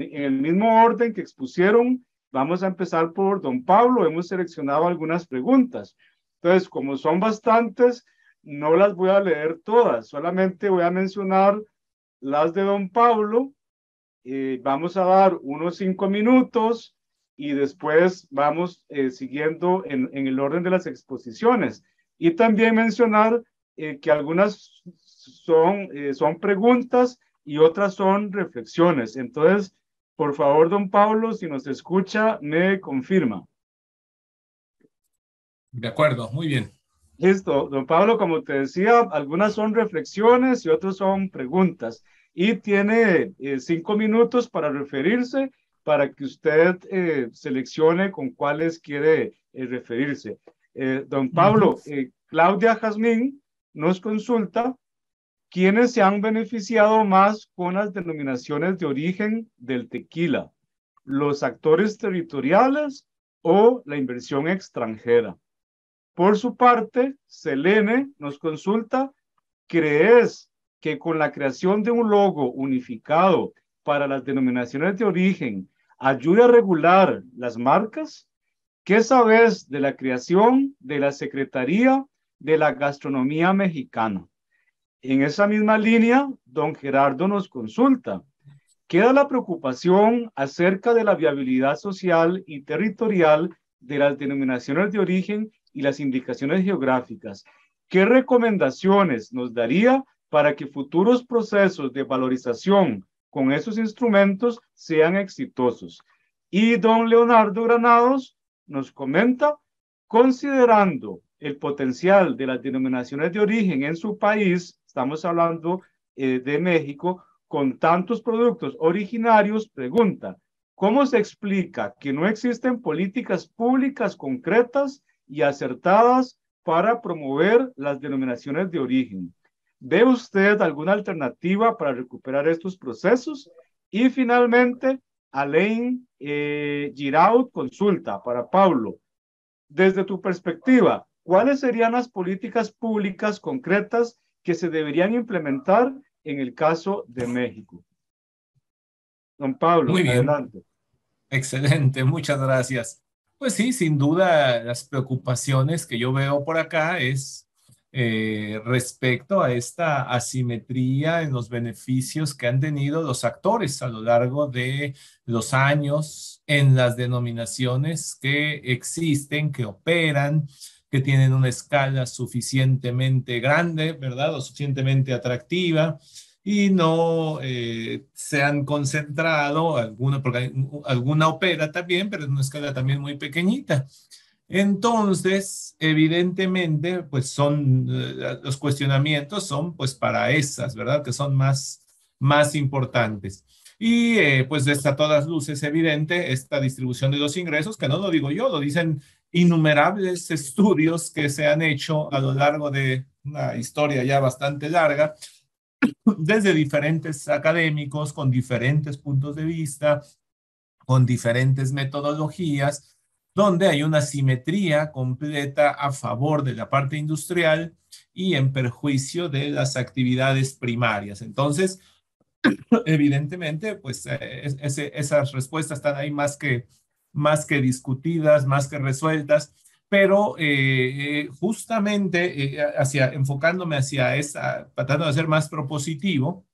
En el mismo orden que expusieron, vamos a empezar por don Pablo. Hemos seleccionado algunas preguntas. Entonces, como son bastantes, no las voy a leer todas, solamente voy a mencionar las de don Pablo. Vamos a dar unos 5 minutos y después vamos siguiendo en el orden de las exposiciones. Y también mencionar que algunas son preguntas y otras son reflexiones. Entonces, por favor, don Pablo, si nos escucha, me confirma. De acuerdo, muy bien. Listo, don Pablo, como te decía, algunas son reflexiones y otras son preguntas. Y tiene 5 minutos para referirse, para que usted seleccione con cuáles quiere referirse. Don Ujú. Pablo, Claudia Jazmín nos consulta quiénes se han beneficiado más con las denominaciones de origen del tequila, los actores territoriales o la inversión extranjera. Por su parte, Selene nos consulta, ¿crees que con la creación de un logo unificado para las denominaciones de origen ayuda a regular las marcas? ¿Qué sabes de la creación de la Secretaría de la Gastronomía Mexicana? En esa misma línea, don Gerardo nos consulta, queda la preocupación acerca de la viabilidad social y territorial de las denominaciones de origen y las indicaciones geográficas. ¿Qué recomendaciones nos daría para que futuros procesos de valorización con esos instrumentos sean exitosos? Y don Leonardo Granados nos comenta, considerando el potencial de las denominaciones de origen en su país, estamos hablando de México, con tantos productos originarios, pregunta, ¿cómo se explica que no existen políticas públicas concretas y acertadas para promover las denominaciones de origen? ¿Ve usted alguna alternativa para recuperar estos procesos? Y finalmente, Alain Giraud consulta para Pablo. Desde tu perspectiva, ¿cuáles serían las políticas públicas concretas que se deberían implementar en el caso de México? Don Pablo, Muy bien, adelante. excelente, muchas gracias. Pues sí, sin duda las preocupaciones que yo veo por acá es respecto a esta asimetría en los beneficios que han tenido los actores a lo largo de los años en las denominaciones que existen, que operan, que tienen una escala suficientemente grande, ¿verdad? O suficientemente atractiva y no se han concentrado, alguna, porque alguna opera también, pero en una escala también muy pequeñita. Entonces, evidentemente, pues son los cuestionamientos son pues para esas, ¿verdad? Que son más importantes. Y pues está a todas luces evidente esta distribución de los ingresos, que no lo digo yo, lo dicen innumerables estudios que se han hecho a lo largo de una historia ya bastante larga desde diferentes académicos, con diferentes puntos de vista, con diferentes metodologías, donde hay una simetría completa a favor de la parte industrial y en perjuicio de las actividades primarias. Entonces, evidentemente, pues esas respuestas están ahí más que discutidas, más que resueltas, pero justamente enfocándome hacia esa, tratando de ser más propositivo,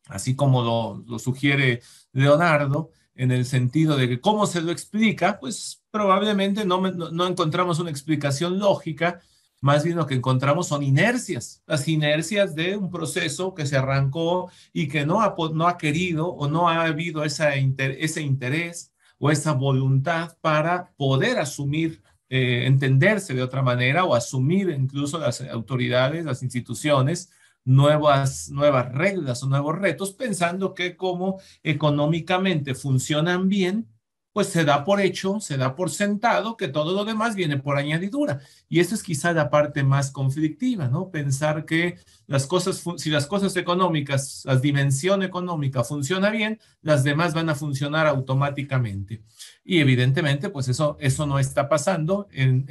así como lo sugiere Leonardo, en el sentido de que cómo se lo explica, pues probablemente no encontramos una explicación lógica, más bien lo que encontramos son inercias, las inercias de un proceso que se arrancó y que no ha querido o no ha habido ese interés o esa voluntad para poder asumir, entenderse de otra manera o asumir incluso las autoridades, las instituciones, nuevas reglas o nuevos retos, pensando que como económicamente funcionan bien, pues se da por hecho, se da por sentado que todo lo demás viene por añadidura. Y eso es quizá la parte más conflictiva, ¿no? Pensar que las cosas, si las cosas económicas, la dimensión económica funciona bien, las demás van a funcionar automáticamente. Y evidentemente, pues eso no está pasando en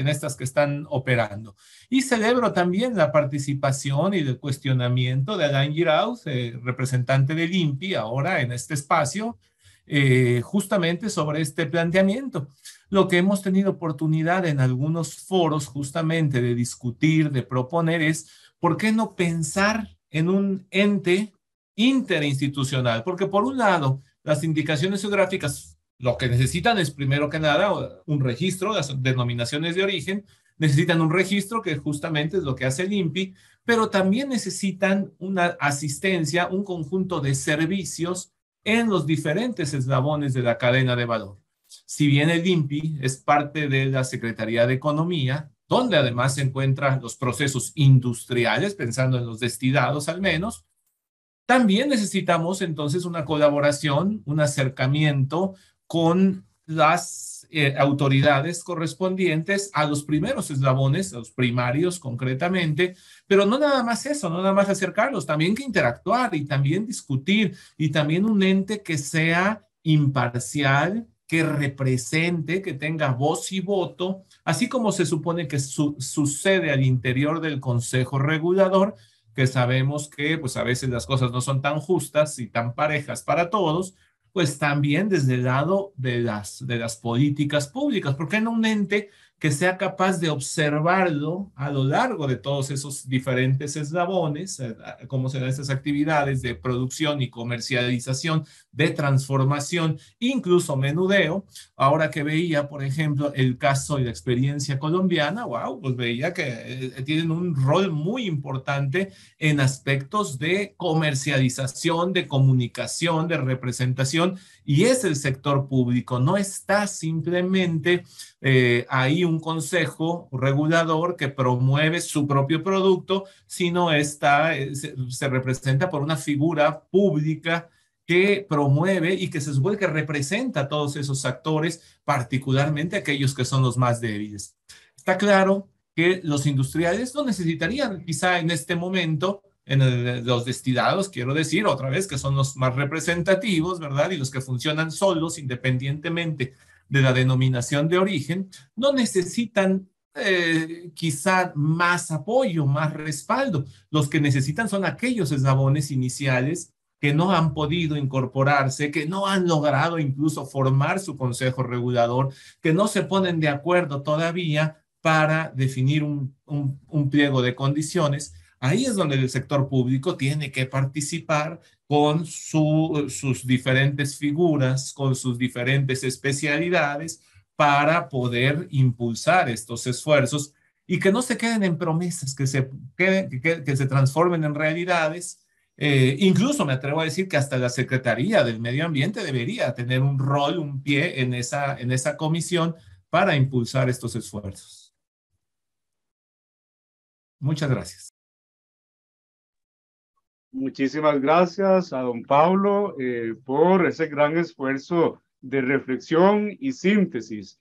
estas que están operando. Y celebro también la participación y el cuestionamiento de Alain Giraud, representante del INPI, ahora en este espacio, justamente sobre este planteamiento. Lo que hemos tenido oportunidad en algunos foros justamente de discutir, de proponer es, ¿por qué no pensar en un ente interinstitucional? Porque por un lado, las indicaciones geográficas lo que necesitan es primero que nada un registro, las denominaciones de origen, necesitan un registro que justamente es lo que hace el INPI, pero también necesitan una asistencia, un conjunto de servicios en los diferentes eslabones de la cadena de valor. Si bien el INPI es parte de la Secretaría de Economía, donde además se encuentran los procesos industriales, pensando en los destilados al menos, también necesitamos entonces una colaboración, un acercamiento con las autoridades correspondientes a los primeros eslabones, a los primarios concretamente, pero no nada más eso, no nada más acercarlos, también que interactuar y también discutir y también un ente que sea imparcial, que represente, que tenga voz y voto, así como se supone que sucede al interior del Consejo Regulador, que sabemos que pues a veces las cosas no son tan justas y tan parejas para todos, pues también desde el lado de las políticas públicas. ¿Por qué no un ente que sea capaz de observarlo a lo largo de todos esos diferentes eslabones, cómo se dan estas actividades de producción y comercialización, de transformación, incluso menudeo? Ahora que veía, por ejemplo, el caso y la experiencia colombiana, wow, pues veía que tienen un rol muy importante en aspectos de comercialización, de comunicación, de representación, y es el sector público, no está simplemente ahí un consejo regulador que promueve su propio producto, sino se representa por una figura pública que promueve y que se supone que representa a todos esos actores, particularmente aquellos que son los más débiles. Está claro que los industriales no necesitarían quizá en este momento, los destilados, quiero decir otra vez, que son los más representativos, ¿verdad? Y los que funcionan solos, independientemente de la denominación de origen, no necesitan quizá más apoyo, más respaldo. Los que necesitan son aquellos eslabones iniciales que no han podido incorporarse, que no han logrado incluso formar su consejo regulador, que no se ponen de acuerdo todavía para definir un pliego de condiciones. Ahí es donde el sector público tiene que participar con sus diferentes figuras, con sus diferentes especialidades, para poder impulsar estos esfuerzos y que no se queden en promesas, que se transformen en realidades. Incluso me atrevo a decir que hasta la Secretaría del Medio Ambiente debería tener un rol, un pie en esa comisión para impulsar estos esfuerzos. Muchas gracias. Muchísimas gracias a don Pablo por ese gran esfuerzo de reflexión y síntesis.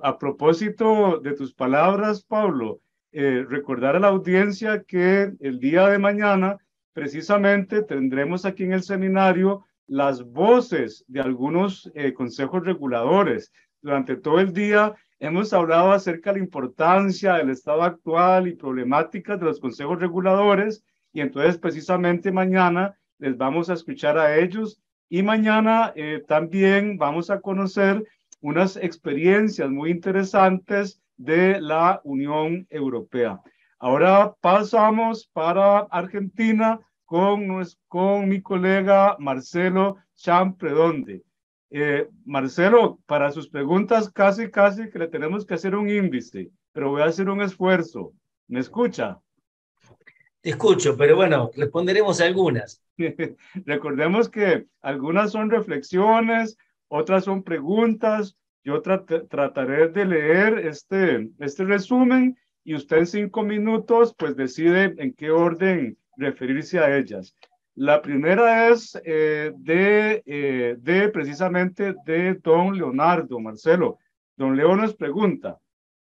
A propósito de tus palabras, Pablo, recordar a la audiencia que el día de mañana precisamente tendremos aquí en el seminario las voces de algunos consejos reguladores. Durante todo el día hemos hablado acerca de la importancia del estado actual y problemáticas de los consejos reguladores, y entonces precisamente mañana les vamos a escuchar a ellos, y mañana también vamos a conocer unas experiencias muy interesantes de la Unión Europea. Ahora pasamos para Argentina con mi colega Marcelo Champredonde. Marcelo, para sus preguntas casi que le tenemos que hacer un índice, pero voy a hacer un esfuerzo. ¿Me escucha? Te escucho, pero bueno, responderemos algunas. Recordemos que algunas son reflexiones, otras son preguntas. Yo trataré de leer este resumen y usted en 5 minutos pues decide en qué orden referirse a ellas. La primera es precisamente de don Leonardo, Marcelo. Don Leo nos pregunta,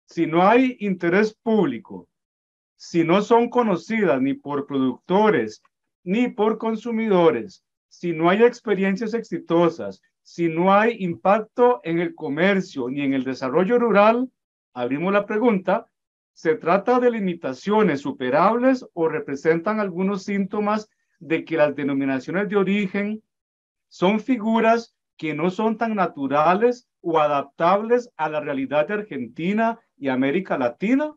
si no hay interés público, si no son conocidas ni por productores ni por consumidores, si no hay experiencias exitosas, si no hay impacto en el comercio ni en el desarrollo rural, abrimos la pregunta, ¿se trata de limitaciones superables o representan algunos síntomas de que las denominaciones de origen son figuras que no son tan naturales o adaptables a la realidad de Argentina y América Latina?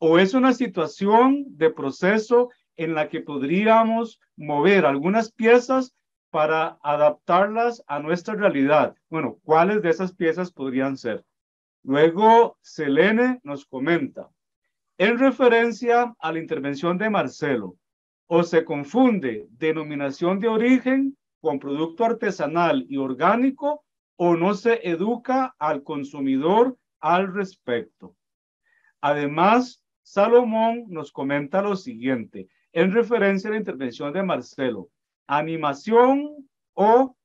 ¿O es una situación de proceso en la que podríamos mover algunas piezas para adaptarlas a nuestra realidad? Bueno, ¿cuáles de esas piezas podrían ser? Luego, Selene nos comenta, en referencia a la intervención de Marcelo, o se confunde denominación de origen con producto artesanal y orgánico, o no se educa al consumidor al respecto. Además, Salomón nos comenta lo siguiente, en referencia a la intervención de Marcelo, animación o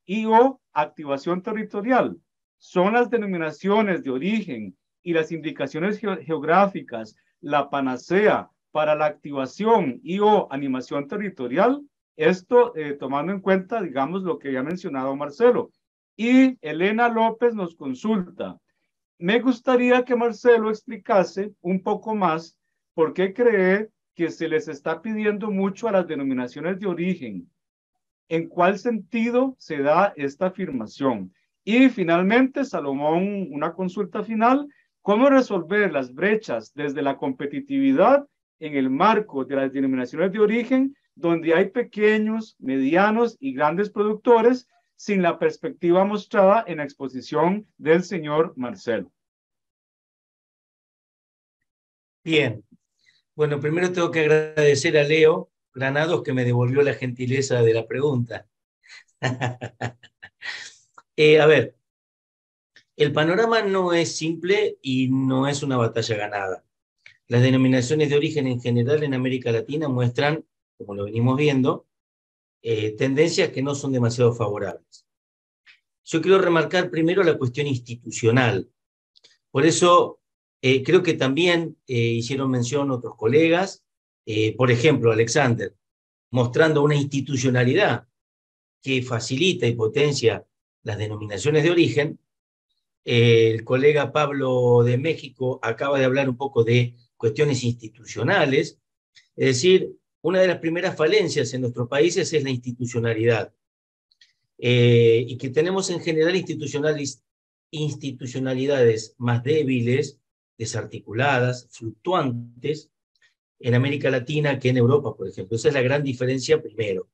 activación territorial son las denominaciones de origen y las indicaciones geográficas la panacea para la activación o animación territorial. Esto tomando en cuenta, digamos, lo que había mencionado Marcelo. Y Elena López nos consulta, me gustaría que Marcelo explicase un poco más por qué cree que se les está pidiendo mucho a las denominaciones de origen. ¿En cuál sentido se da esta afirmación? Y finalmente, Salomón, una consulta final, ¿cómo resolver las brechas desde la competitividad en el marco de las denominaciones de origen, donde hay pequeños, medianos y grandes productores, sin la perspectiva mostrada en la exposición del señor Marcelo? Bien. Bueno, primero tengo que agradecer a Leo Granados que me devolvió la gentileza de la pregunta. A ver, el panorama no es simple y no es una batalla ganada. Las denominaciones de origen en general en América Latina muestran, como lo venimos viendo, tendencias que no son demasiado favorables. Yo quiero remarcar primero la cuestión institucional. Por eso creo que también hicieron mención otros colegas, por ejemplo, Alexander, mostrando una institucionalidad que facilita y potencia las denominaciones de origen. El colega Pablo de México acaba de hablar un poco de cuestiones institucionales, es decir, una de las primeras falencias en nuestros países es la institucionalidad, y que tenemos en general institucionalidades más débiles, desarticuladas, fluctuantes, en América Latina que en Europa, por ejemplo. Esa es la gran diferencia primero.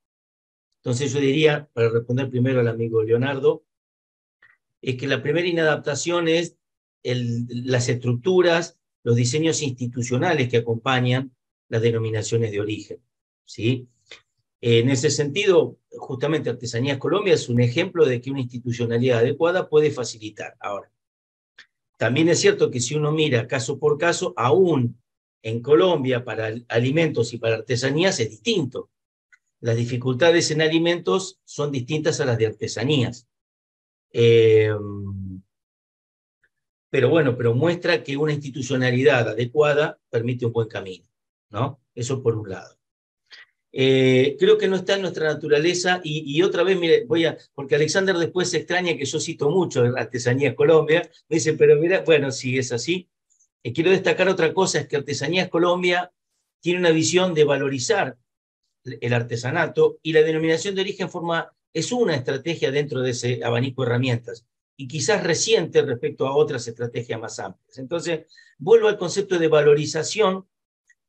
Entonces yo diría, para responder primero al amigo Leonardo, es que la primera inadaptación es las estructuras, los diseños institucionales que acompañan las denominaciones de origen, ¿sí? En ese sentido, justamente Artesanías Colombia es un ejemplo de que una institucionalidad adecuada puede facilitar. Ahora, también es cierto que si uno mira caso por caso, aún en Colombia para alimentos y para artesanías es distinto. Las dificultades en alimentos son distintas a las de artesanías. Pero bueno, pero muestra que una institucionalidad adecuada permite un buen camino, ¿no? Eso por un lado. Creo que no está en nuestra naturaleza, y otra vez, mire, porque Alexander después se extraña que yo cito mucho Artesanías Colombia, me dice, pero mira, bueno, sí, es así. Quiero destacar otra cosa, es que Artesanías Colombia tiene una visión de valorizar el artesanato, y la denominación de origen es una estrategia dentro de ese abanico de herramientas, y quizás reciente respecto a otras estrategias más amplias. Entonces, vuelvo al concepto de valorización,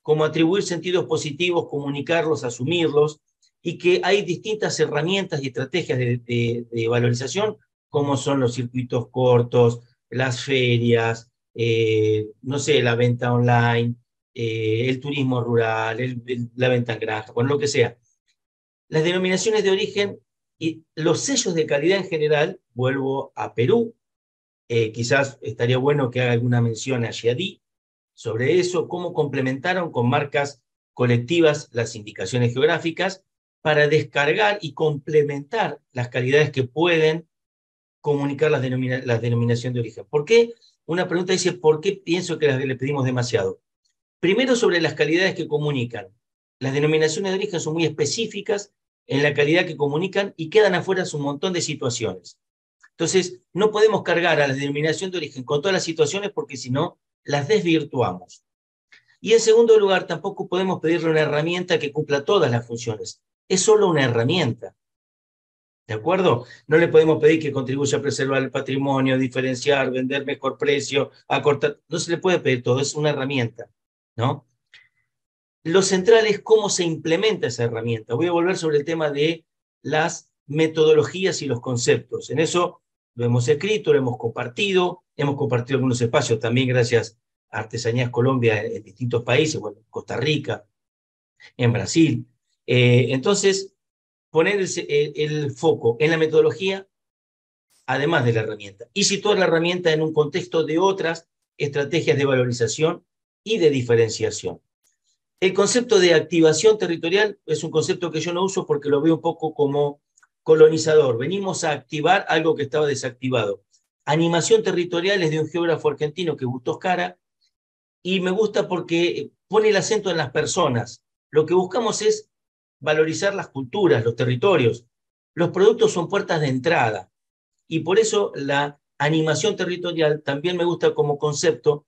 como atribuir sentidos positivos, comunicarlos, asumirlos, y que hay distintas herramientas y estrategias de valorización, como son los circuitos cortos, las ferias, no sé, la venta online, el turismo rural, la venta en granja, bueno, lo que sea. Las denominaciones de origen y los sellos de calidad en general, vuelvo a Perú, quizás estaría bueno que haga alguna mención a Xiadí sobre eso, cómo complementaron con marcas colectivas las indicaciones geográficas, para descargar y complementar las calidades que pueden comunicar las denominación de origen. ¿Por qué? Una pregunta dice, ¿por qué pienso que le pedimos demasiado? Primero, sobre las calidades que comunican. Las denominaciones de origen son muy específicas en la calidad que comunican y quedan afuera un montón de situaciones. Entonces, no podemos cargar a la denominación de origen con todas las situaciones porque si no, las desvirtuamos. Y en segundo lugar, tampoco podemos pedirle una herramienta que cumpla todas las funciones. Es solo una herramienta. ¿De acuerdo? No le podemos pedir que contribuya a preservar el patrimonio, diferenciar, vender mejor precio, acortar. No se le puede pedir todo, es una herramienta, ¿no? Lo central es cómo se implementa esa herramienta. Voy a volver sobre el tema de las metodologías y los conceptos. En eso lo hemos escrito, lo hemos compartido algunos espacios también gracias a Artesanías Colombia en distintos países, bueno, en Costa Rica, en Brasil. Entonces, poner el foco en la metodología, además de la herramienta, y situar la herramienta en un contexto de otras estrategias de valorización y de diferenciación. El concepto de activación territorial es un concepto que yo no uso porque lo veo un poco como colonizador. Venimos a activar algo que estaba desactivado. Animación territorial es de un geógrafo argentino que es Bustos Cara, y me gusta porque pone el acento en las personas. Lo que buscamos es valorizar las culturas, los territorios. Los productos son puertas de entrada, y por eso la animación territorial también me gusta como concepto,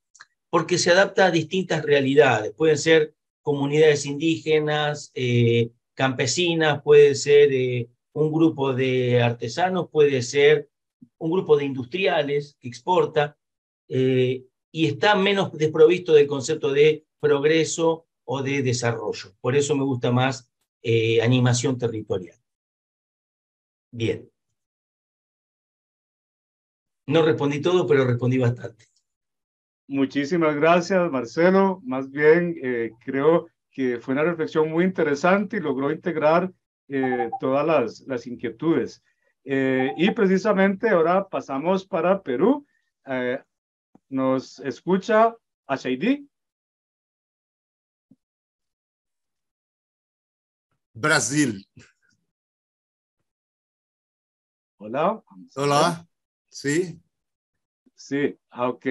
porque se adapta a distintas realidades. Pueden ser comunidades indígenas, campesinas, puede ser un grupo de artesanos, puede ser un grupo de industriales que exporta, y está menos desprovisto del concepto de progreso o de desarrollo. Por eso me gusta más animación territorial. Bien. No respondí todo, pero respondí bastante. Muchísimas gracias, Marcelo. Más bien, creo que fue una reflexión muy interesante y logró integrar todas las inquietudes. Y precisamente ahora pasamos para Perú. Nos escucha Ashaidi. Brasil. Hola. Hola. Sí. Sí, ok.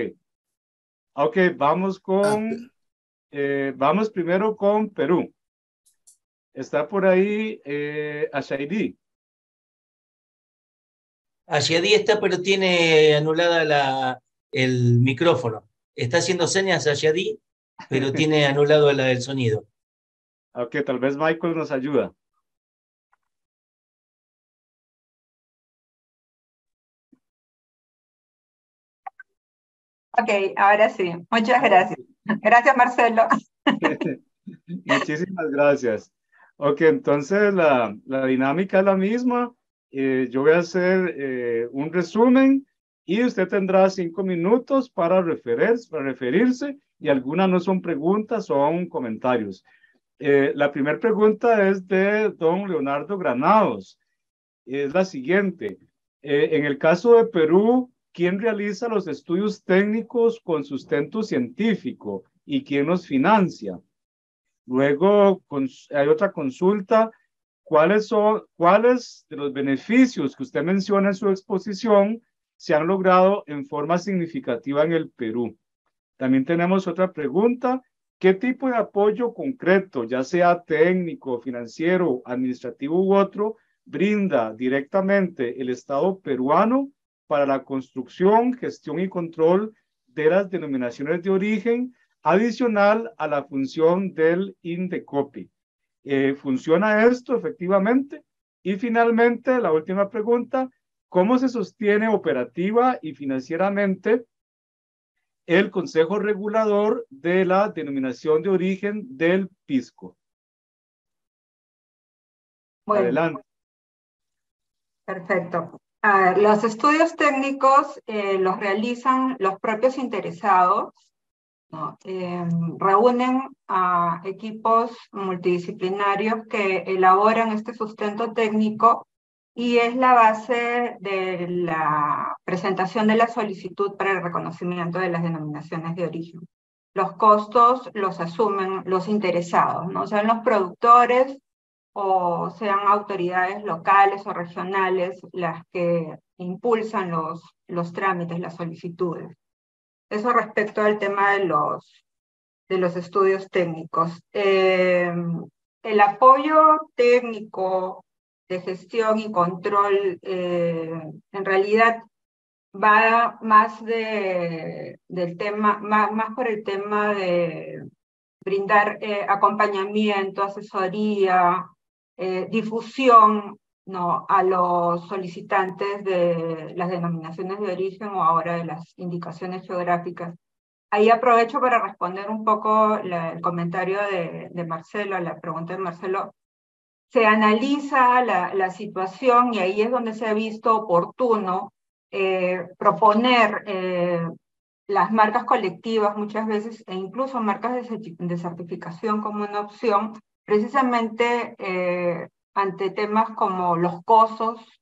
Ok, vamos vamos primero con Perú. Está por ahí Ashaidi. Ashiadi está, pero tiene anulada el micrófono. Está haciendo señas Ashiadi, pero tiene anulado el sonido. Ok, tal vez Michael nos ayuda. Ok, ahora sí. Muchas gracias. Gracias, Marcelo. Muchísimas gracias. Ok, entonces la dinámica es la misma. Yo voy a hacer un resumen y usted tendrá 5 minutos para referirse, y algunas no son preguntas, son comentarios. La primera pregunta es de don Leonardo Granados. Es la siguiente. En el caso de Perú, ¿quién realiza los estudios técnicos con sustento científico y quién los financia? Luego hay otra consulta. ¿Cuáles de los beneficios que usted menciona en su exposición se han logrado en forma significativa en el Perú? También tenemos otra pregunta. ¿Qué tipo de apoyo concreto, ya sea técnico, financiero, administrativo u otro, brinda directamente el Estado peruano para la construcción, gestión y control de las denominaciones de origen, adicional a la función del INDECOPI? ¿Funciona esto efectivamente? Y finalmente, la última pregunta: ¿cómo se sostiene operativa y financieramente el Consejo Regulador de la Denominación de Origen del Pisco? Bueno, adelante. Perfecto. Los estudios técnicos los realizan los propios interesados, ¿no? Reúnen a equipos multidisciplinarios que elaboran este sustento técnico y es la base de la presentación de la solicitud para el reconocimiento de las denominaciones de origen. Los costos los asumen los interesados, ¿no? Son los productores o sean autoridades locales o regionales las que impulsan los trámites, las solicitudes. Eso respecto al tema de los estudios técnicos. El apoyo técnico de gestión y control en realidad va más del tema, más por el tema de brindar acompañamiento, asesoría, difusión, ¿no?, a los solicitantes de las denominaciones de origen o ahora de las indicaciones geográficas. Ahí aprovecho para responder un poco el comentario de Marcelo, la pregunta de Marcelo. Se analiza la situación y ahí es donde se ha visto oportuno proponer las marcas colectivas muchas veces e incluso marcas de certificación como una opción, precisamente ante temas como los costos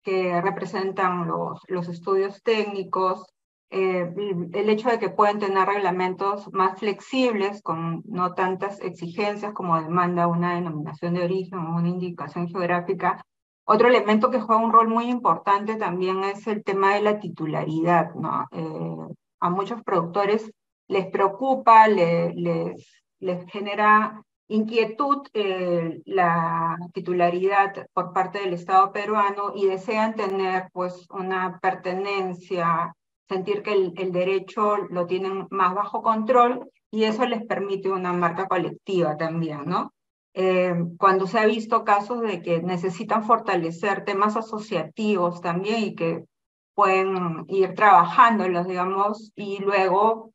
que representan los estudios técnicos, el hecho de que pueden tener reglamentos más flexibles con no tantas exigencias como demanda una denominación de origen o una indicación geográfica. Otro elemento que juega un rol muy importante también es el tema de la titularidad, ¿no? A muchos productores les preocupa, les genera inquietud la titularidad por parte del Estado peruano y desean tener pues una pertenencia, sentir que el derecho lo tienen más bajo control y eso les permite una marca colectiva también, ¿no? Cuando se ha visto casos de que necesitan fortalecer temas asociativos también y que pueden ir trabajándolos, digamos, y luego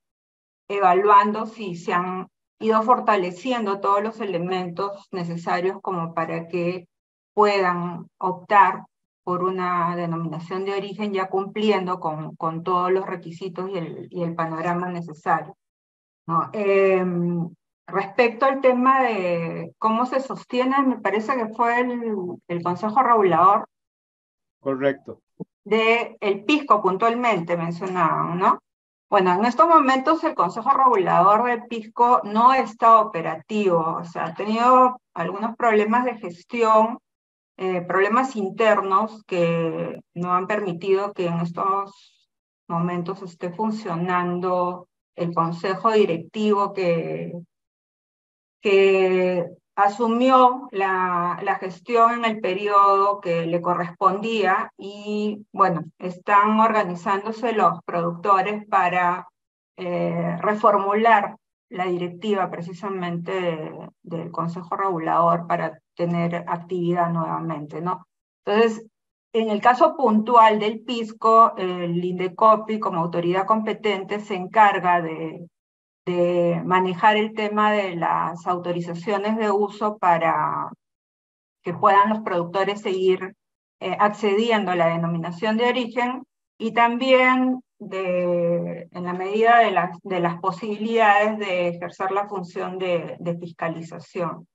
evaluando si se han ido fortaleciendo todos los elementos necesarios como para que puedan optar por una denominación de origen ya cumpliendo con todos los requisitos y el panorama necesario, ¿no? Respecto al tema de cómo se sostiene, me parece que fue el Consejo Regulador. Correcto. El Pisco puntualmente mencionaban, ¿no? Bueno, en estos momentos el Consejo Regulador del Pisco no está operativo, o sea, ha tenido algunos problemas de gestión, problemas internos que no han permitido que en estos momentos esté funcionando el consejo directivo que asumió la gestión en el periodo que le correspondía y, bueno, están organizándose los productores para reformular la directiva precisamente del Consejo Regulador para tener actividad nuevamente, ¿no? Entonces, en el caso puntual del Pisco, el INDECOPI como autoridad competente se encarga de manejar el tema de las autorizaciones de uso para que puedan los productores seguir accediendo a la denominación de origen y también en la medida de las posibilidades de ejercer la función de fiscalización.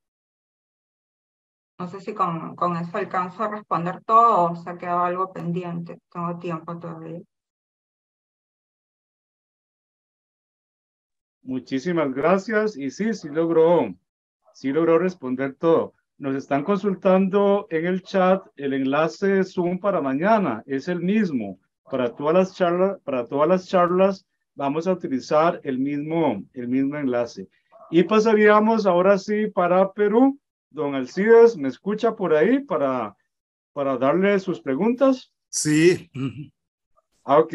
No sé si con eso alcanzo a responder todo o se ha quedado algo pendiente. Tengo tiempo todavía. Muchísimas gracias. Y sí logró responder todo. Nos están consultando en el chat el enlace de Zoom para mañana. Es el mismo. Para todas las charlas vamos a utilizar el mismo enlace. Y pasaríamos ahora sí para Perú. Don Alcides, ¿me escucha por ahí para darle sus preguntas? Sí. Ok.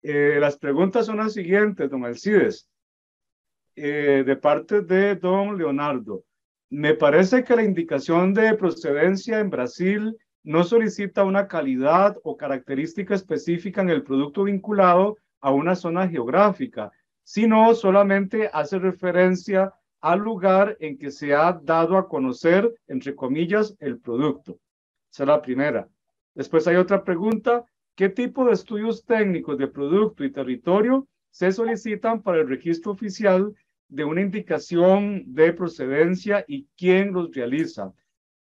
Las preguntas son las siguientes, don Alcides. De parte de don Leonardo. Me parece que la indicación de procedencia en Brasil no solicita una calidad o característica específica en el producto vinculado a una zona geográfica, sino solamente hace referencia al lugar en que se ha dado a conocer, entre comillas, el producto. Esa es la primera. Después hay otra pregunta. ¿Qué tipo de estudios técnicos de producto y territorio se solicitan para el registro oficial de una indicación de procedencia y quién los realiza?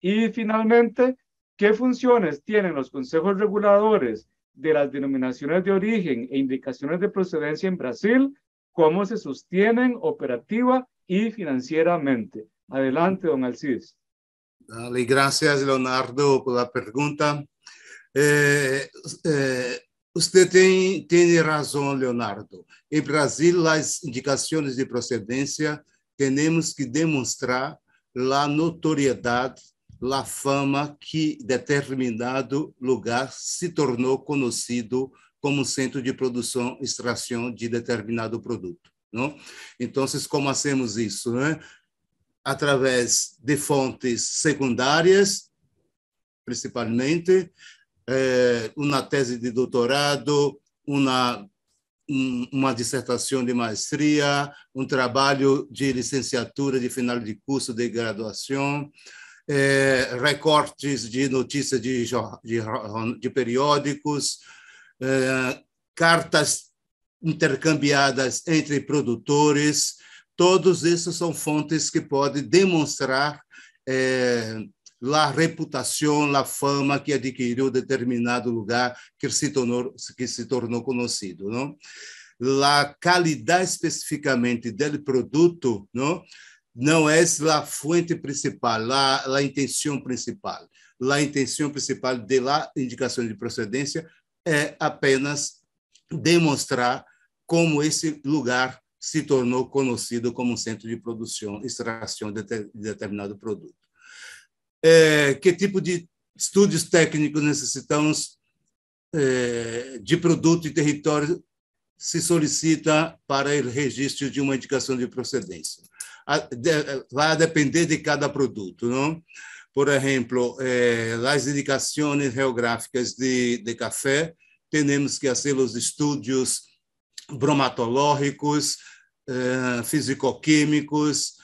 Y finalmente, ¿qué funciones tienen los consejos reguladores de las denominaciones de origen e indicaciones de procedencia en Brasil? ¿Cómo se sostienen operativa y financieramente? Adelante, don Alcides. Dale, gracias, Leonardo, por la pregunta. Usted tiene razón, Leonardo. En Brasil, las indicaciones de procedencia tenemos que demostrar la notoriedad, la fama que determinado lugar se tornou conhecido como centro de produção e extração de determinado produto. Não? Então, como hacemos isso? Né? Através de fontes secundárias, principalmente, uma tese de doutorado, uma dissertação de maestria, um trabalho de licenciatura de final de curso de graduação, recortes de notícias de periódicos, cartas intercambiadas entre produtores. Todos esses são fontes que podem demonstrar a reputação, a fama que adquiriu determinado lugar que se tornou conhecido. Não? A qualidade especificamente do produto não é a fonte principal, a intenção principal. A intenção principal da indicação de procedência é apenas demonstrar como esse lugar se tornou conhecido como centro de produção e extração de determinado produto. Que tipo de estudos técnicos necessitamos de produto e território se solicita para o registro de uma indicação de procedência? Vai depender de cada produto, não? Por exemplo, as indicações geográficas de café, temos que fazer os estudos bromatológicos, fisicoquímicos,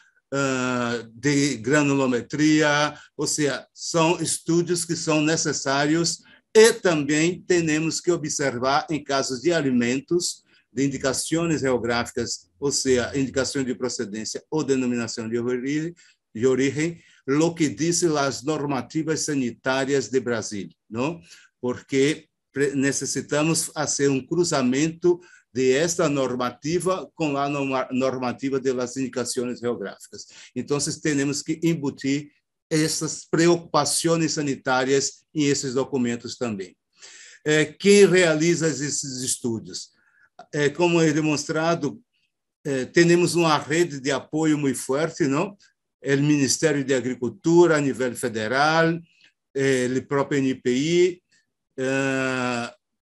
de granulometria, ou seja, são estudos que são necessários e também temos que observar em casos de alimentos, de indicações geográficas, ou seja, indicação de procedência ou denominação de origem, o que dizem as normativas sanitárias de Brasil, não? Porque necessitamos fazer um cruzamento de esta normativa com a normativa das indicações geográficas. Então, temos que embutir essas preocupações sanitárias em esses documentos também. Quem realiza esses estudos? Como é demonstrado, temos uma rede de apoio muito forte, não? O Ministério da Agricultura a nível federal, o próprio NPI,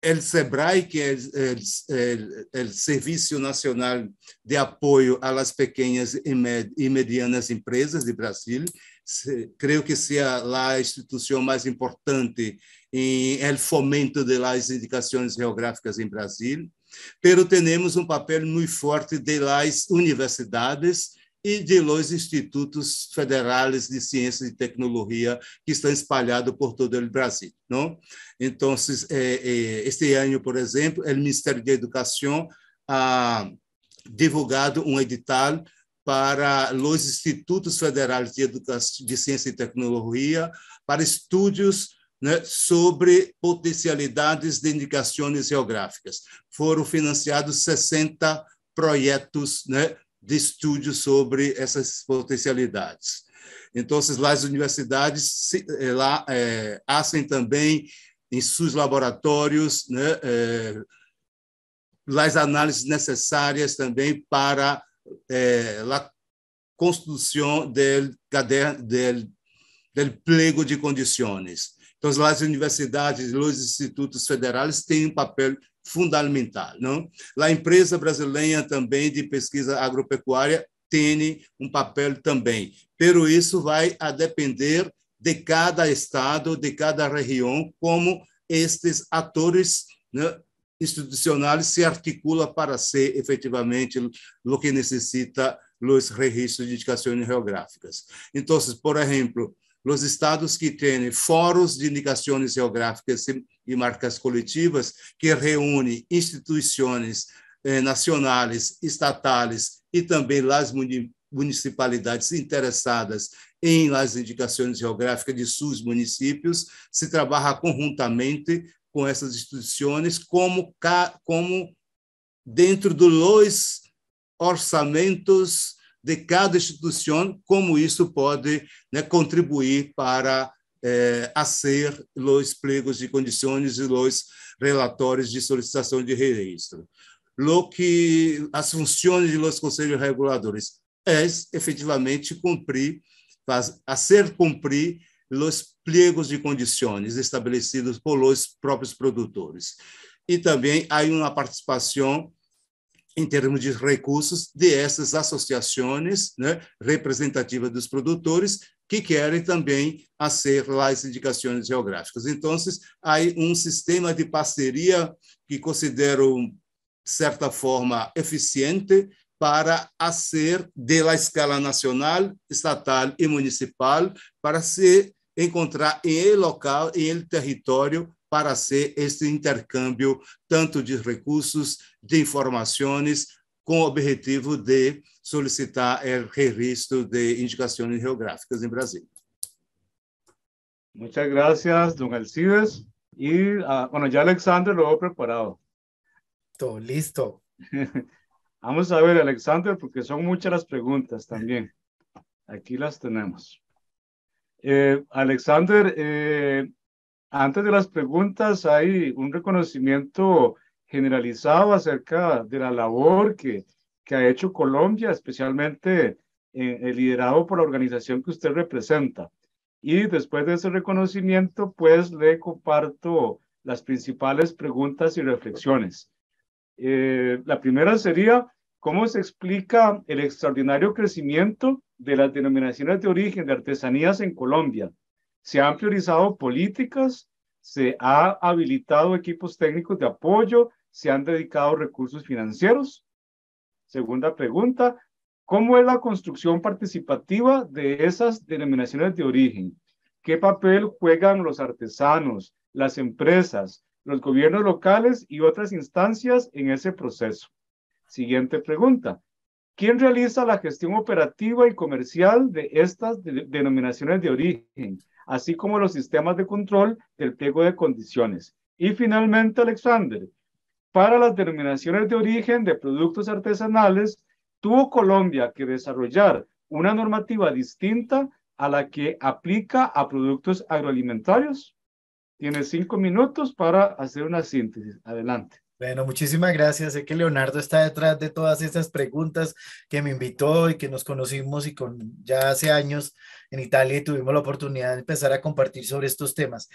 o SEBRAE, que é o Serviço Nacional de Apoio às Pequenas e Medianas Empresas de Brasil. Creio que seja a instituição mais importante em el fomento das indicações geográficas em Brasil. Pero temos um papel muito forte das universidades e de los institutos federais de ciência e tecnologia que estão espalhados por todo o Brasil, não? Então, este ano, por exemplo, o Ministério da Educação ha divulgado um edital para os institutos federais de ciência e tecnologia para estudos, né, sobre potencialidades de indicações geográficas. Foram financiados 60 projetos, né, de estudo sobre essas potencialidades. Então, as universidades fazem também em seus laboratórios, né, as análises necessárias também para a construção do pliego de condições. Então, as universidades e os institutos federais têm um papel fundamental, não? A empresa brasileira também de pesquisa agropecuária tem um papel também, pero isso vai a depender de cada estado, de cada região, como estes atores, né, institucionais se articulam para ser efetivamente o que necessita os registros de indicações geográficas. Então, por exemplo, os estados que têm fóruns de indicações geográficas e marcas coletivas, que reúnem instituições nacionais, estatais e também as municipalidades interessadas em las indicações geográficas de seus municípios, se trabalha conjuntamente com essas instituições, como dentro dos orçamentos de cada instituição, como isso pode, né, contribuir para fazer os plegos de condições e os relatórios de solicitação de registro. Lo que as funções dos conselhos reguladores é efetivamente fazer cumprir os pliegos de condições estabelecidos por os próprios produtores. E também há uma participação em termos de recursos de essas associações, né, representativas dos produtores, que querem também fazer as indicações geográficas. Então, há um sistema de parceria que considero, de certa forma, eficiente para fazer da escala nacional, estatal e municipal, para se encontrar em local, em território, para hacer este intercâmbio tanto de recursos, de informações, com o objetivo de solicitar o registro de indicações geográficas em Brasil. Muchas gracias, don Alcides. Y bueno, ya Alexander lo he preparado. Todo listo. Vamos a ver, Alexander, porque son muchas las preguntas también. Aquí las tenemos. Alexander, antes de las preguntas hay un reconocimiento generalizado acerca de la labor que ha hecho Colombia, especialmente liderado por la organización que usted representa. Y después de ese reconocimiento, pues le comparto las principales preguntas y reflexiones. La primera sería, ¿cómo se explica el extraordinario crecimiento de las denominaciones de origen de artesanías en Colombia? Se han priorizado políticas, se ha habilitado equipos técnicos de apoyo, se han dedicado recursos financieros. Segunda pregunta, ¿cómo es la construcción participativa de esas denominaciones de origen? ¿Qué papel juegan los artesanos, las empresas, los gobiernos locales y otras instancias en ese proceso? Siguiente pregunta, ¿quién realiza la gestión operativa y comercial de estas denominaciones de origen, así como los sistemas de control del pliego de condiciones? Y finalmente, Alexander, para las denominaciones de origen de productos artesanales, ¿tuvo Colombia que desarrollar una normativa distinta a la que aplica a productos agroalimentarios? Tiene 5 minutos para hacer una síntesis. Adelante. Bueno, muchísimas gracias. Sé que Leonardo está detrás de todas estas preguntas, que me invitó y que nos conocimos y ya hace años en Italia y tuvimos la oportunidad de empezar a compartir sobre estos temas.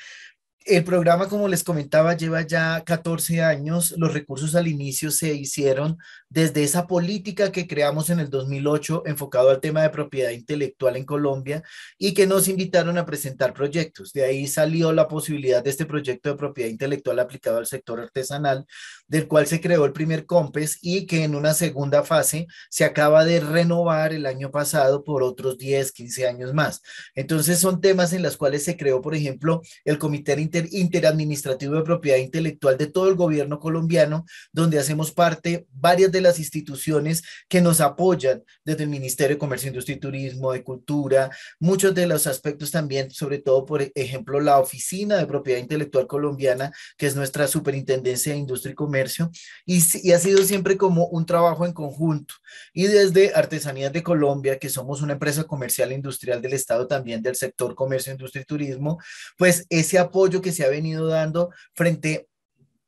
El programa, como les comentaba, lleva ya 14 años. Los recursos al inicio se hicieron desde esa política que creamos en el 2008, enfocado al tema de propiedad intelectual en Colombia, y que nos invitaron a presentar proyectos. De ahí salió la posibilidad de este proyecto de propiedad intelectual aplicado al sector artesanal, del cual se creó el primer COMPES y que en una segunda fase se acaba de renovar el año pasado por otros 10, 15 años más. Entonces son temas en los cuales se creó, por ejemplo, el Comité Interadministrativo de Propiedad Intelectual de todo el gobierno colombiano, donde hacemos parte varias de las instituciones que nos apoyan, desde el Ministerio de Comercio, Industria y Turismo, de Cultura, muchos de los aspectos también, sobre todo, por ejemplo, la Oficina de Propiedad Intelectual Colombiana, que es nuestra Superintendencia de Industria y Comercio, y ha sido siempre como un trabajo en conjunto. Y desde Artesanías de Colombia, que somos una empresa comercial e industrial del Estado, también del sector comercio, industria y turismo, pues ese apoyo que se ha venido dando frente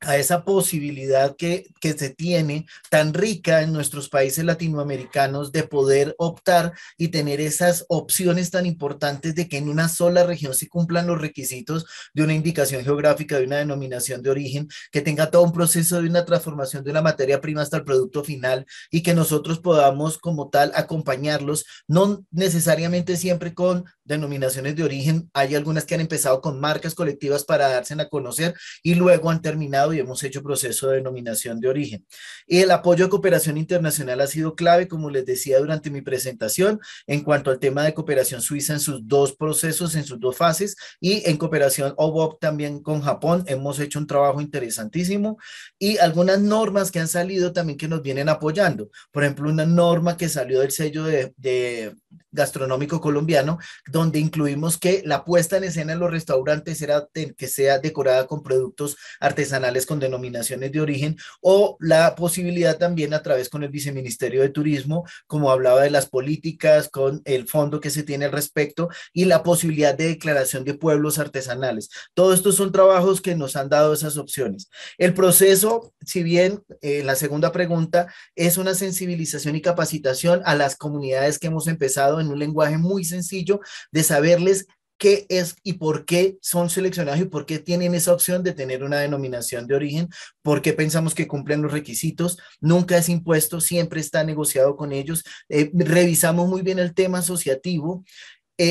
a esa posibilidad que se tiene tan rica en nuestros países latinoamericanos de poder optar y tener esas opciones tan importantes de que en una sola región se cumplan los requisitos de una indicación geográfica, de una denominación de origen, que tenga todo un proceso de una transformación de una materia prima hasta el producto final y que nosotros podamos como tal acompañarlos, no necesariamente siempre con denominaciones de origen. Hay algunas que han empezado con marcas colectivas para darse a conocer y luego han terminado y hemos hecho proceso de denominación de origen. Y el apoyo a cooperación internacional ha sido clave, como les decía durante mi presentación, en cuanto al tema de cooperación suiza en sus dos procesos, en sus dos fases, y en cooperación OBOP también con Japón. Hemos hecho un trabajo interesantísimo y algunas normas que han salido también que nos vienen apoyando. Por ejemplo, una norma que salió del sello de gastronómico colombiano, donde donde incluimos que la puesta en escena en los restaurantes era que sea decorada con productos artesanales con denominaciones de origen, o la posibilidad también a través con el Viceministerio de Turismo, como hablaba de las políticas, con el fondo que se tiene al respecto y la posibilidad de declaración de pueblos artesanales. Todos estos son trabajos que nos han dado esas opciones. El proceso, si bien la segunda pregunta es una sensibilización y capacitación a las comunidades que hemos empezado en un lenguaje muy sencillo de saberles qué es y por qué son seleccionados y por qué tienen esa opción de tener una denominación de origen, por qué pensamos que cumplen los requisitos, nunca es impuesto, siempre está negociado con ellos, revisamos muy bien el tema asociativo.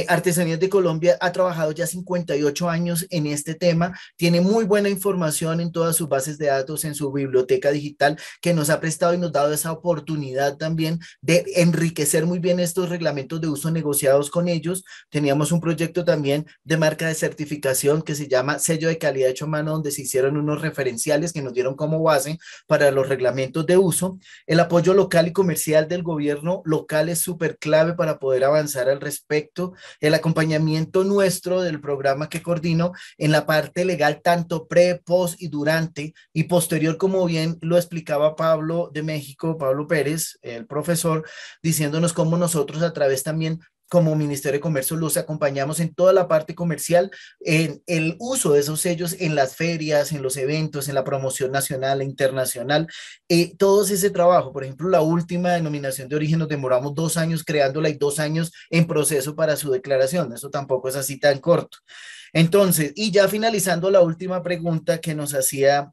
Artesanías de Colombia ha trabajado ya 58 años en este tema, tiene muy buena información en todas sus bases de datos, en su biblioteca digital, que nos ha prestado y nos ha dado esa oportunidad también de enriquecer muy bien estos reglamentos de uso negociados con ellos. Teníamos un proyecto también de marca de certificación que se llama Sello de Calidad Hecho a Mano, donde se hicieron unos referenciales que nos dieron como base para los reglamentos de uso. El apoyo local y comercial del gobierno local es súper clave para poder avanzar al respecto. El acompañamiento nuestro del programa que coordino en la parte legal, tanto pre, post y durante y posterior, como bien lo explicaba Pablo de México, Pablo Pérez, el profesor, diciéndonos cómo nosotros a través también como Ministerio de Comercio los acompañamos en toda la parte comercial, en el uso de esos sellos en las ferias, en los eventos, en la promoción nacional e internacional, todo ese trabajo. Por ejemplo, la última denominación de origen nos demoramos 2 años creándola y 2 años en proceso para su declaración. Eso tampoco es así tan corto. Entonces, y ya finalizando la última pregunta que nos hacía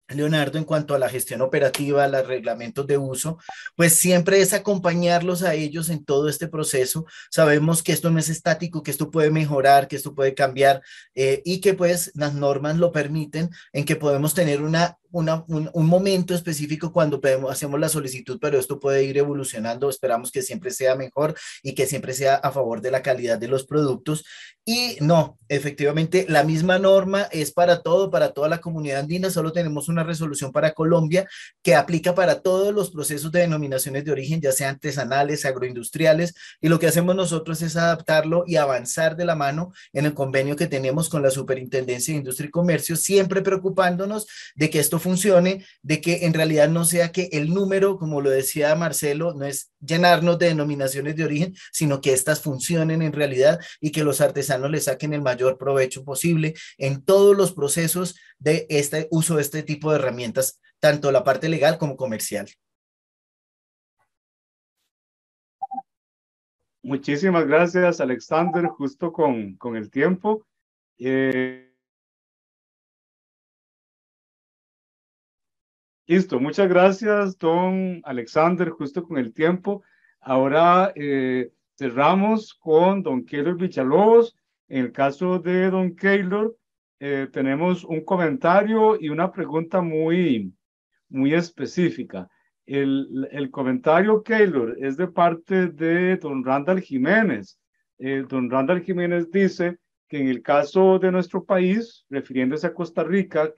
Leonardo, en cuanto a la gestión operativa, los reglamentos de uso, pues siempre es acompañarlos a ellos en todo este proceso. Sabemos que esto no es estático, que esto puede mejorar, que esto puede cambiar, y que pues las normas lo permiten, en que podemos tener un momento específico cuando hacemos la solicitud, pero esto puede ir evolucionando. Esperamos que siempre sea mejor y que siempre sea a favor de la calidad de los productos. Y no, efectivamente, la misma norma es para todo, para toda la comunidad andina. Solo tenemos una resolución para Colombia que aplica para todos los procesos de denominaciones de origen, ya sean artesanales, agroindustriales, y lo que hacemos nosotros es adaptarlo y avanzar de la mano en el convenio que tenemos con la Superintendencia de Industria y Comercio, siempre preocupándonos de que esto funcione, de que en realidad no sea que el número, como lo decía Marcelo, no es llenarnos de denominaciones de origen, sino que estas funcionen en realidad y que los artesanos le saquen el mayor provecho posible en todos los procesos de este uso de este tipo de herramientas, tanto la parte legal como comercial. Muchísimas gracias, Alexander, justo con el tiempo. Listo, muchas gracias, don Alexander, justo con el tiempo. Ahora cerramos con don Keylor Villalobos. En el caso de don Keylor, tenemos un comentario y una pregunta muy específica. El comentario, Keylor, es de parte de don Randall Jiménez. Don Randall Jiménez dice que en el caso de nuestro país, refiriéndose a Costa Rica,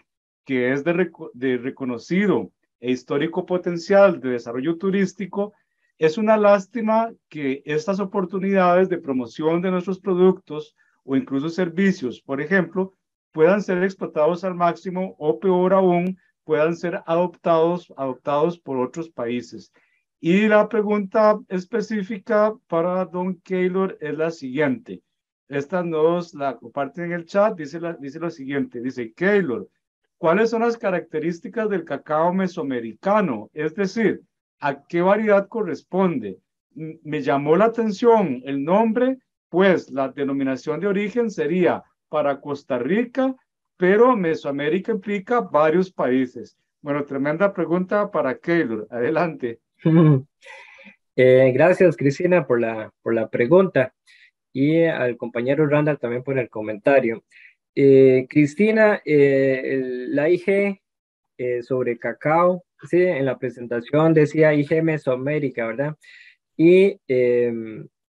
que es de reconocido e histórico potencial de desarrollo turístico, es una lástima que estas oportunidades de promoción de nuestros productos o incluso servicios, por ejemplo, puedan ser explotados al máximo o peor aún, puedan ser adoptados por otros países. Y la pregunta específica para don Keylor es la siguiente. Esta nos la comparten en el chat, dice lo siguiente, dice Keylor, ¿cuáles son las características del cacao mesoamericano? Es decir, ¿a qué variedad corresponde? Me llamó la atención el nombre, pues la denominación de origen sería para Costa Rica, pero Mesoamérica implica varios países. Bueno, tremenda pregunta para Keylor. Adelante. Gracias, Cristina, por la pregunta y al compañero Randall también por el comentario. Cristina, la IG sobre cacao, sí, en la presentación decía IG Mesoamérica, ¿verdad? Y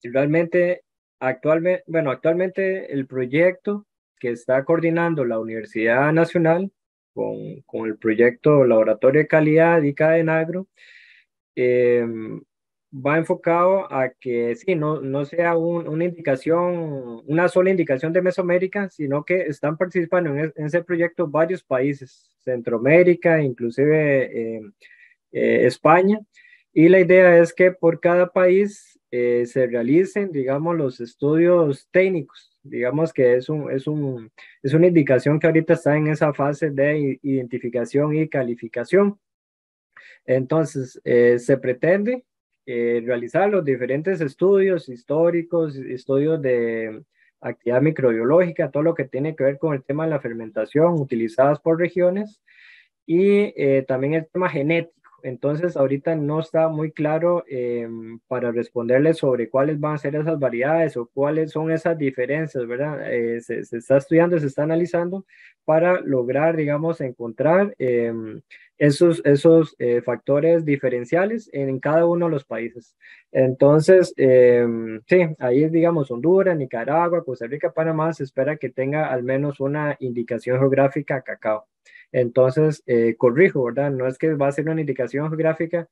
realmente, actualmente el proyecto que está coordinando la Universidad Nacional con el proyecto Laboratorio de Calidad y Cadena Agro, va enfocado a que sí, no sea una indicación, una sola indicación de Mesoamérica, sino que están participando en ese proyecto varios países, Centroamérica, inclusive España, y la idea es que por cada país se realicen, digamos, los estudios técnicos. Digamos que es una indicación que ahorita está en esa fase de identificación y calificación. Entonces, se pretende realizar los diferentes estudios históricos, estudios de actividad microbiológica, todo lo que tiene que ver con el tema de la fermentación utilizadas por regiones y también el tema genético. Entonces, ahorita no está muy claro para responderles sobre cuáles van a ser esas variedades o cuáles son esas diferencias, ¿verdad? Se está estudiando, se está analizando para lograr, digamos, encontrar esos factores diferenciales en cada uno de los países. Entonces, sí, ahí digamos Honduras, Nicaragua, Costa Rica, Panamá, se espera que tenga al menos una indicación geográfica a cacao. Entonces, corrijo, ¿verdad? No es que va a ser una indicación geográfica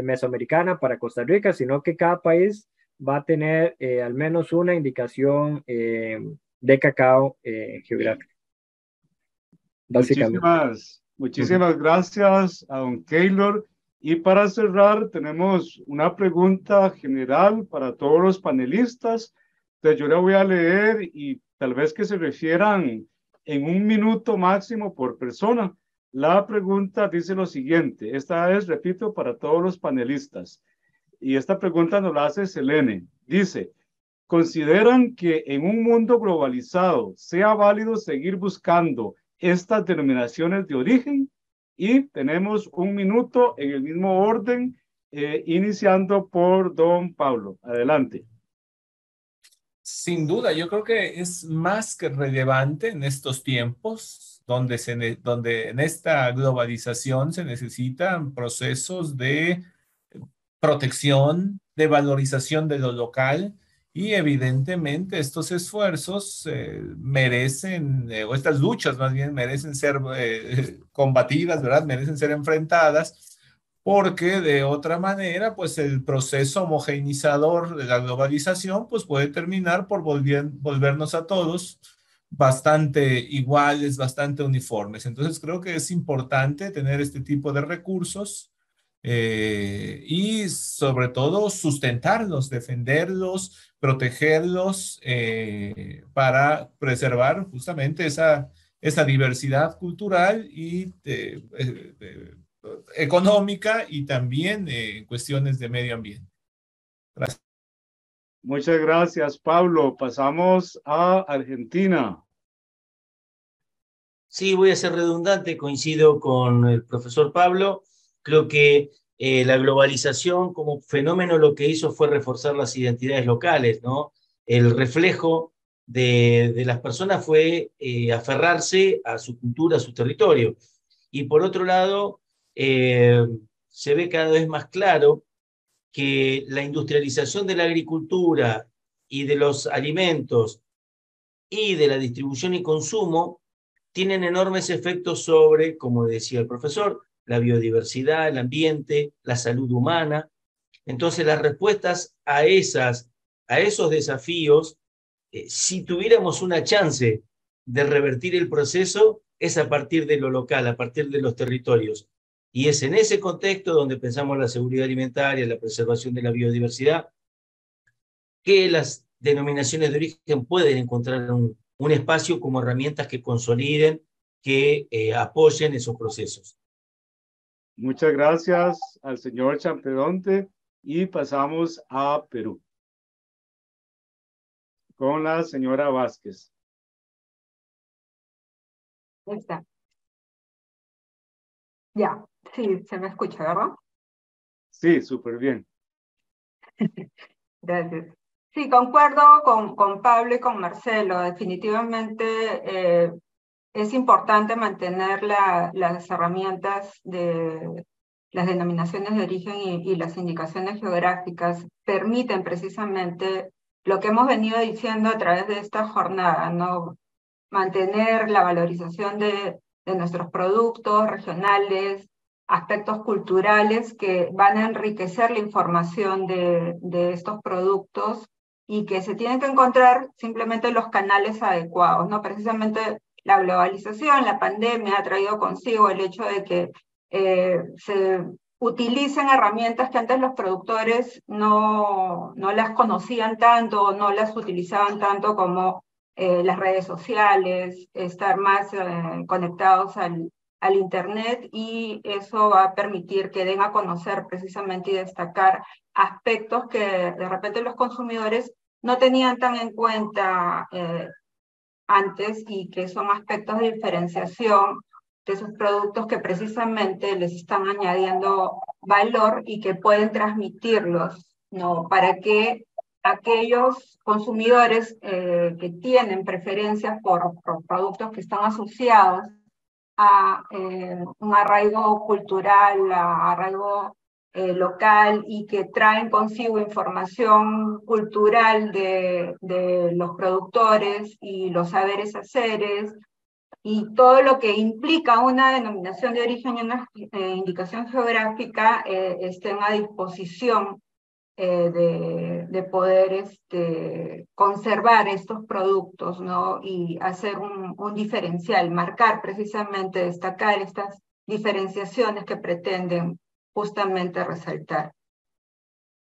mesoamericana para Costa Rica, sino que cada país va a tener al menos una indicación de cacao geográfica. Básicamente. Muchísimas gracias a don Keylor. Y para cerrar, tenemos una pregunta general para todos los panelistas. Entonces, yo la voy a leer y tal vez que se refieran en 1 minuto máximo por persona. La pregunta dice lo siguiente. Esta es, repito, para todos los panelistas. Y esta pregunta nos la hace Selene. Dice, ¿consideran que en un mundo globalizado sea válido seguir buscando estas denominaciones de origen? Y tenemos 1 minuto en el mismo orden, iniciando por don Pablo. Adelante. Sin duda, yo creo que es más que relevante en estos tiempos donde en esta globalización se necesitan procesos de protección, de valorización de lo local, y evidentemente estos esfuerzos merecen, o estas luchas más bien merecen ser combatidas, ¿verdad? Merecen ser enfrentadas, porque de otra manera, pues el proceso homogeneizador de la globalización, pues puede terminar por volvernos a todos bastante iguales, bastante uniformes. Entonces creo que es importante tener este tipo de recursos y sobre todo sustentarlos, defenderlos, protegerlos para preservar justamente esa diversidad cultural y económica, y también en cuestiones de medio ambiente. Gracias. Muchas gracias, Pablo. Pasamos a Argentina. Sí, voy a ser redundante, coincido con el profesor Pablo. Creo que la globalización como fenómeno lo que hizo fue reforzar las identidades locales, ¿no? El reflejo de las personas fue aferrarse a su cultura, a su territorio. Y por otro lado, se ve cada vez más claro que la industrialización de la agricultura y de los alimentos y de la distribución y consumo tienen enormes efectos sobre, como decía el profesor, la biodiversidad, el ambiente, la salud humana. Entonces, las respuestas a esos desafíos, si tuviéramos una chance de revertir el proceso, es a partir de lo local, a partir de los territorios. Y es en ese contexto donde pensamos la seguridad alimentaria, la preservación de la biodiversidad, que las denominaciones de origen pueden encontrar un espacio como herramientas que consoliden, que apoyen esos procesos. Muchas gracias al señor Champedonte y pasamos a Perú con la señora Vázquez. Está. Ya, sí, se me escucha, ¿verdad? Sí, súper bien. Gracias. Sí, concuerdo con Pablo y con Marcelo. Definitivamente es importante mantener las herramientas de las denominaciones de origen y las indicaciones geográficas. Permiten precisamente lo que hemos venido diciendo a través de esta jornada, ¿no? Mantener la valorización de nuestros productos regionales, aspectos culturales que van a enriquecer la información de estos productos y que se tienen que encontrar simplemente los canales adecuados, ¿no? Precisamente la globalización, la pandemia ha traído consigo el hecho de que se utilicen herramientas que antes los productores no las conocían tanto, no las utilizaban tanto, como las redes sociales, estar más conectados al Internet, y eso va a permitir que den a conocer precisamente y destacar aspectos que de repente los consumidores no tenían tan en cuenta antes, y que son aspectos de diferenciación de esos productos que precisamente les están añadiendo valor y que pueden transmitirlos, ¿no? Para que aquellos consumidores que tienen preferencias por productos que están asociados a un arraigo cultural, a arraigo local, y que traen consigo información cultural de los productores y los saberes haceres, y todo lo que implica una denominación de origen y una indicación geográfica, estén a disposición de poder conservar estos productos, ¿no? Y hacer un diferencial, marcar precisamente, destacar estas diferenciaciones que pretenden justamente resaltar.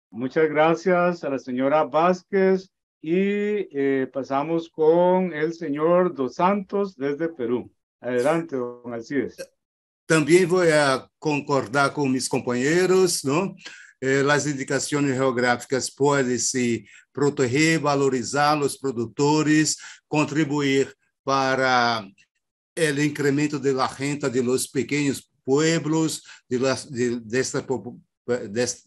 Muchas gracias a la señora Vázquez, y pasamos con el señor Dos Santos desde Perú. Adelante, don Alcides. Também vou concordar com meus companheiros, não? As indicações geográficas podem se proteger, valorizar os produtores, contribuir para o incremento da renda de los pequenos pueblos,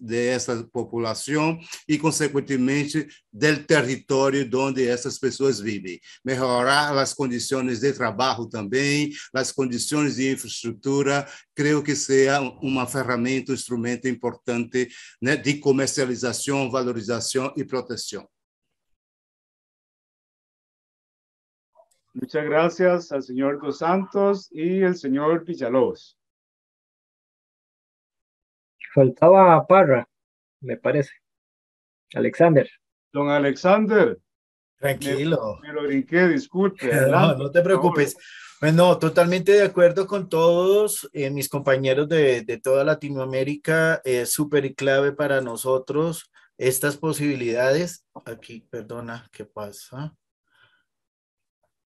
dessa população e, consequentemente, do território onde essas pessoas vivem. Melhorar as condições de trabalho também, as condições de infraestrutura, creio que seja uma ferramenta, um instrumento importante, né, de comercialização, valorização e proteção. Muchas gracias al señor Dos Santos y el señor Villalobos. Faltaba Parra, me parece. Alexander. Don Alexander. Tranquilo. Me lo brinqué, disculpe. No te preocupes. Bueno, totalmente de acuerdo con todos mis compañeros de toda Latinoamérica. Es súper y clave para nosotros estas posibilidades. Aquí, perdona, ¿qué pasa?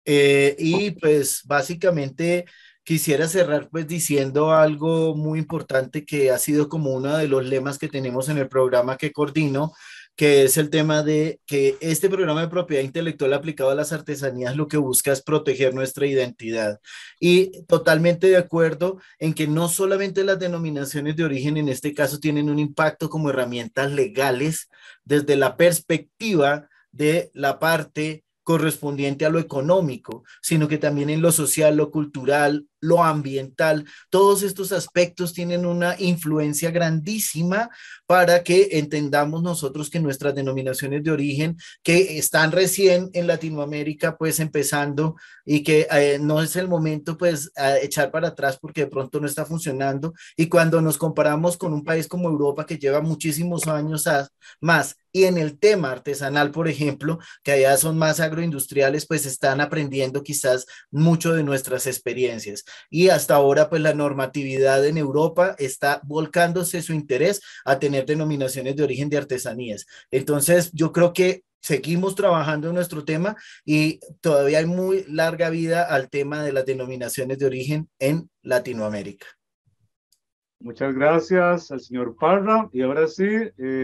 Y pues básicamente quisiera cerrar pues diciendo algo muy importante que ha sido como uno de los lemas que tenemos en el programa que coordino, que es el tema de que este programa de propiedad intelectual aplicado a las artesanías lo que busca es proteger nuestra identidad. Y totalmente de acuerdo en que no solamente las denominaciones de origen en este caso tienen un impacto como herramientas legales desde la perspectiva de la parte correspondiente a lo económico, sino que también en lo social, lo cultural, lo ambiental, todos estos aspectos tienen una influencia grandísima para que entendamos nosotros que nuestras denominaciones de origen, que están recién en Latinoamérica, pues empezando, y que no es el momento pues a echar para atrás porque de pronto no está funcionando, y cuando nos comparamos con un país como Europa que lleva muchísimos años más, y en el tema artesanal, por ejemplo, que allá son más agroindustriales, pues están aprendiendo quizás mucho de nuestras experiencias. Y hasta ahora, pues la normatividad en Europa está volcándose su interés a tener denominaciones de origen de artesanías. Entonces, yo creo que seguimos trabajando en nuestro tema y todavía hay muy larga vida al tema de las denominaciones de origen en Latinoamérica. Muchas gracias al señor Parra, y ahora sí,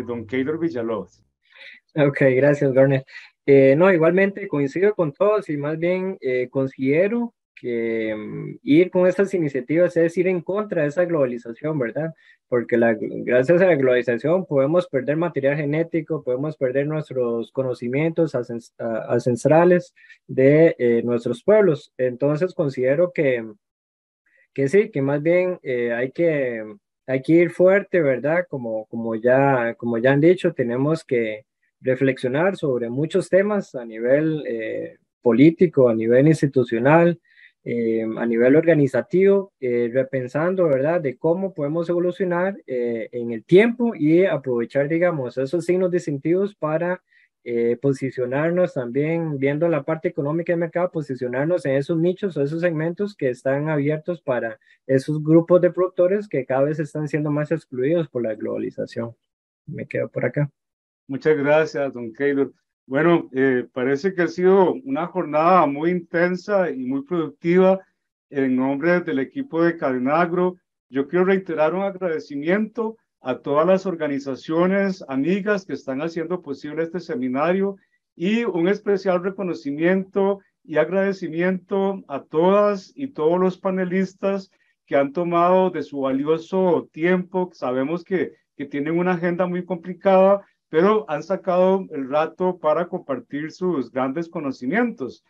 don Keylor Villalobos. Ok, gracias, Garnet. No, igualmente coincido con todos, y más bien considero que ir con estas iniciativas es ir en contra de esa globalización, ¿verdad? Porque gracias a la globalización podemos perder material genético, podemos perder nuestros conocimientos ancestrales de nuestros pueblos. Entonces considero que sí, que más bien hay que ir fuerte, ¿verdad? Como ya han dicho, tenemos que reflexionar sobre muchos temas a nivel político, a nivel institucional, a nivel organizativo, repensando, ¿verdad?, de cómo podemos evolucionar en el tiempo y aprovechar, digamos, esos signos distintivos para posicionarnos también, viendo la parte económica del mercado, posicionarnos en esos nichos o esos segmentos que están abiertos para esos grupos de productores que cada vez están siendo más excluidos por la globalización. Me quedo por acá. Muchas gracias, don Keylor. Bueno, parece que ha sido una jornada muy intensa y muy productiva. En nombre del equipo de Cadenagro, yo quiero reiterar un agradecimiento a todas las organizaciones amigas que están haciendo posible este seminario y un especial reconocimiento y agradecimiento a todas y todos los panelistas que han tomado de su valioso tiempo. Sabemos que tienen una agenda muy complicada, pero han sacado el rato para compartir sus grandes conocimientos.